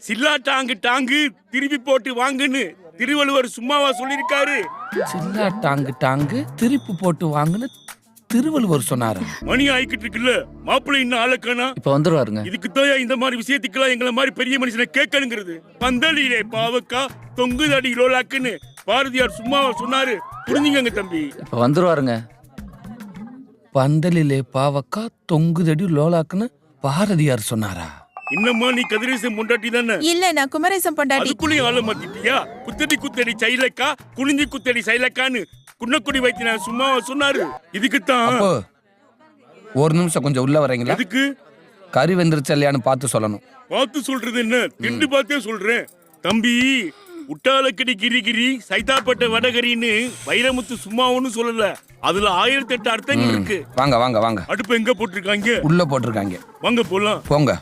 சில்லா டாங்கு டாங்கு திருப்பி போட்டு வாங்குன்னு திருவள்ளுவர் சும்மாவா சொல்லிருக்காரு? சில்லா டாங்கு டாங்கு திருப்பி போட்டு வாங்குன்னு திருவள்ளுவர் சொன்னாரு. மணி ஆயிக்கிட்டு இருக்குல்ல, மாப்பிள்ளை இன்னும் ஆளக்கானா? இப்ப வந்துருவாருங்க. இதுக்குத்தான் இந்த மாதிரி விஷயத்துக்கெல்லாம் எங்களை மாதிரி பெரிய மனுஷனை கேட்கணுங்கிறது. பந்தலிலே பாவக்கா தொங்குதடி ரோலாக்குன்னு பாரதியார் சும்மாவா சொன்னாரு? புரிஞ்சுங்க தம்பி. இப்ப வந்துருவாருங்க. பந்தலிலே பாவக்கா தொங்குதடி லோலாக்குன்னு பாரதியார் சொன்னாரா? இன்னமா நீ கதிரேசன் பொண்டாட்டி தானே? இல்ல, நான் குமரேசன் பொண்டாட்டி. அதுக்குள்ளேயும் ஆள மாத்திட்டியா? குத்தடி குத்தடி சைலக்கா குனிஞ்சி குத்தடி சைலக்கான்னு குன்னக்குடி வைத்திய சும்மாவா சொன்னாரு? இதுக்குத்தான். அப்போ ஒரு நிமிஷம் கொஞ்சம் உள்ள வரீங்களா? அதுக்கு கறி வெந்துருச்சு இல்லையான்னு பார்த்து சொல்லணும். பார்த்து சொல்றது என்ன? திண்டு பார்த்தே சொல்றேன் தம்பி. உட்டாலக்கடி கிரி கிரி சைதாப்பட்ட வடகரின்னு வைரமுத்து சும்மா ஒண்ணும் சொல்லல. அதுல 1008 அர்த்தங்கள் இருக்கு. வாங்க வாங்க வாங்க. அடுப்பு எங்க போட்டிருக்காங்க? உள்ள போட்டிருக்காங்க. வாங்க போலாம். போங்க.